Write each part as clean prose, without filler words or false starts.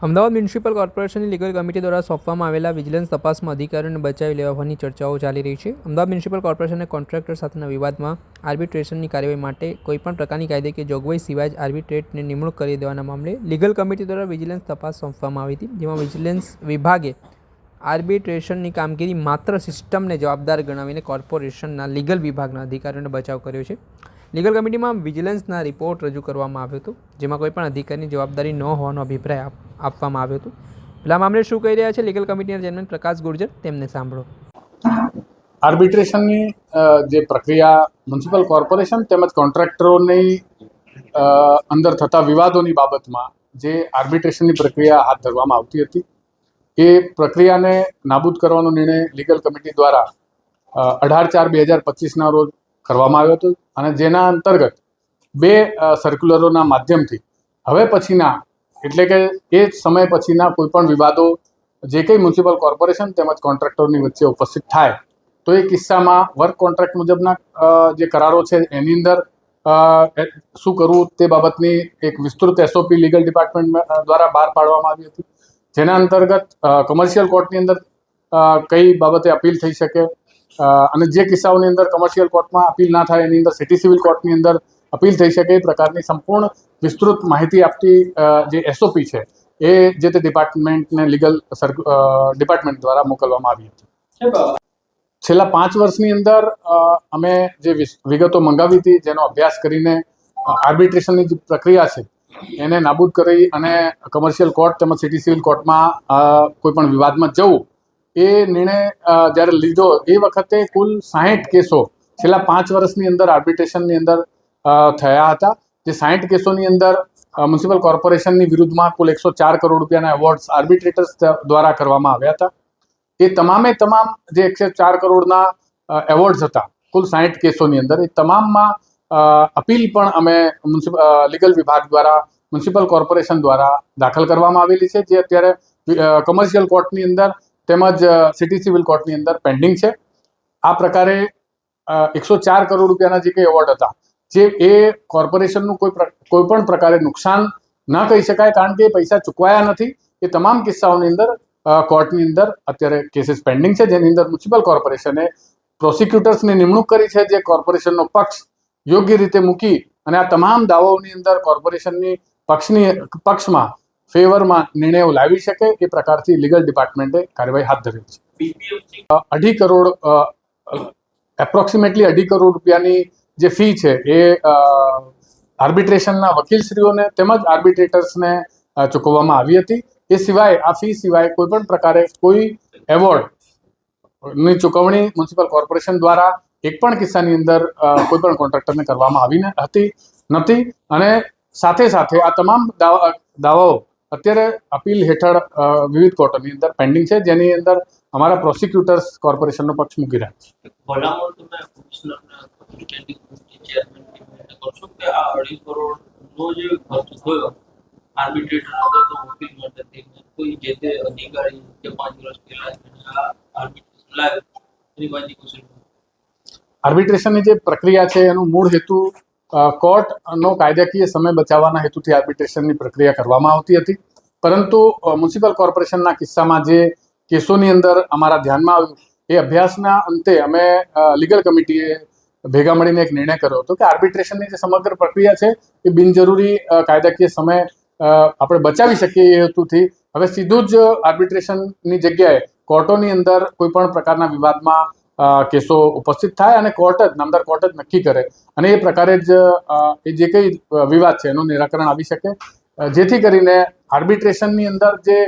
Ahmedabad municipal કોર્પોરેશનની legal committee દ્વારા સોંપવામાં આવેલા વિજિલન્સ તપાસમાં અધિકારીઓને બચાવી લેવાની ચર્ચાઓ ચાલી રહી છે. અમદાવાદ મ્યુનિસિપલ કોર્પોરેશને કોન્ટ્રાક્ટર સાથેના વિવાદમાં આર્બિટ્રેશનની કાર્યવાહી માટે કોઈપણ પ્રકારની કાયદાકીય જોગવાઈ સિવાય જ આર્બિટ્રેટને નિમણૂક કરી દેવાના મામલે લીગલ કમિટી દ્વારા વિજિલન્સ તપાસ સોંપવામાં આવી હતી, જેમાં વિજિલન્સ વિભાગે આર્બિટ્રેશનની કામગીરી માત્ર સિસ્ટમને જવાબદાર ગણાવીને કોર્પોરેશનના લીગલ વિભાગના અધિકારીઓને બચાવ કર્યો છે. લીગલ કમિટીમાં વિજિલન્સના રિપોર્ટ રજૂ કરવામાં આવ્યો હતો, જેમાં કોઈપણ અધિકારીની જવાબદારી ન હોવાનો અભિપ્રાય આપવામાં આવ્યો હતો. પેલા મામલે શું કહી રહ્યા છે લીગલ કમિટીના ચેરમેન પ્રકાશ ગુર્જર, તેમને સાંભળો. આર્બિટ્રેશનની જે પ્રક્રિયા મ્યુનિસિપલ કોર્પોરેશન તેમજ કોન્ટ્રાક્ટરોની અંદર થતા વિવાદોની બાબતમાં જે આર્બિટ્રેશનની પ્રક્રિયા હાથ ધરવામાં આવતી હતી, એ પ્રક્રિયાને નાબૂદ કરવાનો નિર્ણય લીગલ કમિટી દ્વારા 18/4/2025ના રોજ કરવામાં આવ્યો હતો અને જેના અંતર્ગત 2 સર્ક્યુલરોના માધ્યમથી હવે પછીના એટલે કે એ સમય પછીના કોઈપણ વિવાદો જે કંઈ મ્યુનિસિપલ કોર્પોરેશન તેમજ કોન્ટ્રાક્ટરોની વચ્ચે ઉપસ્થિત થાય તો એ કિસ્સામાં વર્ક કોન્ટ્રાક્ટ મુજબના જે કરારો છે એની અંદર શું કરવું તે બાબતની એક વિસ્તૃત એસઓપી લીગલ ડિપાર્ટમેન્ટ દ્વારા બહાર પાડવામાં આવી હતી, જેના અંતર્ગત કોમર્શિયલ કોર્ટની અંદર કઈ બાબતે અપીલ થઈ શકે અને જે કિસ્સાઓની અંદર કોમર્શિયલ કોર્ટમાં અપીલ ના થાય એની અંદર સિટી સિવિલ કોર્ટની અંદર અપીલ થઈ શકે એ પ્રકારની સંપૂર્ણ વિસ્તૃત માહિતી આપતી જે એસઓપી છે એ જે તે ડિપાર્ટમેન્ટને લીગલ ડિપાર્ટમેન્ટ દ્વારા મોકલવામાં આવી હતી. છેલ્લા 5 વર્ષની અંદર અમે જે વિગતો મંગાવી હતી, જેનો અભ્યાસ કરીને આર્બિટ્રેશનની જે પ્રક્રિયા છે એને નાબૂદ કરી અને કોમર્શિયલ કોર્ટ તેમજ સિટી સિવિલ કોર્ટમાં કોઈપણ વિવાદમાં જવું એ નિર્ણય જ્યારે લીધો એ વખતે કુલ 60 કેસો છેલ્લા 5 વર્ષની અંદર આર્બિટ્રેશનની અંદર થયા હતા. જે 60 કેસોની અંદર મ્યુનિસિપલ કોર્પોરેશનની વિરુદ્ધમાં કુલ 104 કરોડ રૂપિયાના એવોર્ડ્સ આર્બિટ્રેટર્સ દ્વારા કરવામાં આવ્યા હતા. એ તમામે તમામ જે 104 કરોડના એવોર્ડ્સ હતા કુલ 60 કેસોની અંદર, એ તમામમાં અપીલ પણ અમે લીગલ વિભાગ દ્વારા મ્યુનિસિપલ કોર્પોરેશન દ્વારા દાખલ કરવામાં આવેલી છે, જે અત્યારે કોમર્શિયલ કોર્ટની અંદર તેમજ સિટી સિવિલ કોર્ટની અંદર પેન્ડિંગ છે. આ પ્રકારે 104 કરોડ રૂપિયાના જે કંઈ એવોર્ડ હતા જે એ કોર્પોરેશનનું કોઈ પણ પ્રકારે નુકસાન ન કહી શકાય, કારણ કે એ પૈસા ચૂકવાયા નથી. એ તમામ કિસ્સાઓની અંદર કોર્ટની અંદર અત્યારે કેસીસ પેન્ડિંગ છે, જેની અંદર મ્યુનિસિપલ કોર્પોરેશને પ્રોસિક્યુટર્સની નિમણૂક કરી છે, જે કોર્પોરેશનનો પક્ષ યોગ્ય રીતે મૂકી અને આ તમામ દાવાઓની અંદર કોર્પોરેશનની પક્ષમાં ફેવરમાં નિર્ણયો લાવી શકે એ પ્રકારથી લીગલ ડિપાર્ટમેન્ટે કાર્યવાહી હાથ ધરી છે. 2.5 કરોડ એપ્રોક્સિમેટલી 2.5 કરોડ રૂપિયાની જે ફી છે એ આર્બિટ્રેશનના વકીલશ્રીઓને તેમજ આર્બિટ્રેટર્સને ચૂકવવામાં આવી હતી. એ સિવાય આ ફી સિવાય કોઈપણ પ્રકારે કોઈ એવોર્ડની ચૂકવણી મ્યુનિસિપલ કોર્પોરેશન દ્વારા એક પણ કિસ્સાની અંદર કોઈપણ કોન્ટ્રાક્ટરને કરવામાં આવી નથી. અને સાથે સાથે આ તમામ દાવાઓ અત્યારે અપીલ હેઠળ વિવિધ કોર્ટોની અંદર પેન્ડિંગ છે, જેની અંદર અમારા પ્રોસિક્યુટર્સ કોર્પોરેશનનો પક્ષ મૂકી રહ્યા છે. આર્બિટ્રેશનની જે પ્રક્રિયા છે એનું મૂળ હેતુ કોર્ટનો કાયદાકીય સમય બચાવવાના હેતુથી આર્બિટ્રેશનની પ્રક્રિયા કરવામાં આવતી હતી, પરંતુ મ્યુનિસિપલ કોર્પોરેશનના કિસ્સામાં જે કેસોની અંદર અમારા ધ્યાનમાં આવ્યું એ અભ્યાસના અંતે અમે લીગલ કમિટીએ ભેગા મળીને એક નિર્ણય કર્યો હતો કે આર્બિટ્રેશનની જે સમગ્ર પ્રક્રિયા છે એ બિનજરૂરી કાયદાકીય સમય આપણે બચાવી શકીએ એ હેતુથી હવે સીધું જ આર્બિટ્રેશનની જગ્યાએ કોર્ટોની અંદર કોઈ પણ પ્રકારના વિવાદમાં કેસો ઉપસ્થિત થાય અને નામદાર કોર્ટ જ નક્કી કરે અને એ પ્રકારે જ એ જે કંઈ વિવાદ છે એનું નિરાકરણ આવી શકે, જેથી કરીને આર્બિટ્રેશનની અંદર જે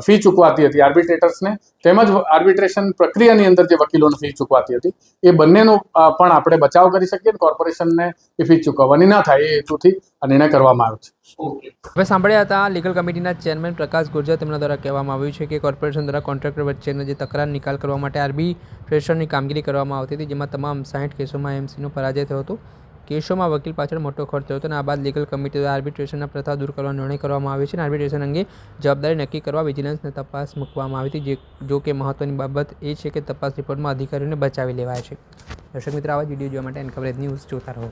ફી ચૂકવાતી હતી આર્બિટ્રેટર્સને તેમજ આર્બિટ્રેશન પ્રક્રિયાની અંદર જે વકીલોને ફી ચૂકવાતી હતી એ બંનેનો પણ આપણે બચાવ કરી શકીએ અને કોર્પોરેશનને એ ફી ચૂકવવાની ના થાય એ હેતુથી આ નિર્ણય કરવામાં આવ્યો છે. હવે સાંભળ્યા હતા લીગલ કમિટીના ચેરમેન પ્રકાશ ગુર્જર. તેમના દ્વારા કહેવામાં આવ્યું છે કે કોર્પોરેશન દ્વારા કોન્ટ્રાક્ટર વચ્ચેનો જે તકરાર નિકાલ કરવા માટે આર્બિટ્રેશનની કામગીરી કરવામાં આવતી હતી, જેમાં તમામ 60 કેસોમાં એમસીનો પરાજય થયો હતો. કેસોમાં વકીલ પાછળ મોટો ખર્ચ થયો હતો અને આ બાદ લીગલ કમિટી દ્વારા આર્બિટ્રેશનના પ્રથા દૂર કરવાનો નિર્ણય કરવામાં આવ્યો છે અને આર્બિટ્રેશન અંગે જવાબદારી નક્કી કરવા વિજિલન્સને તપાસ મૂકવામાં આવી હતી. જો કે મહત્વની બાબત એ છે કે તપાસ રિપોર્ટમાં અધિકારીઓને બચાવી લેવાય છે. દર્શક મિત્રો, આવા જ વિડીયો જોવા માટે એન કવરેજ ન્યૂઝ જોતા રહો.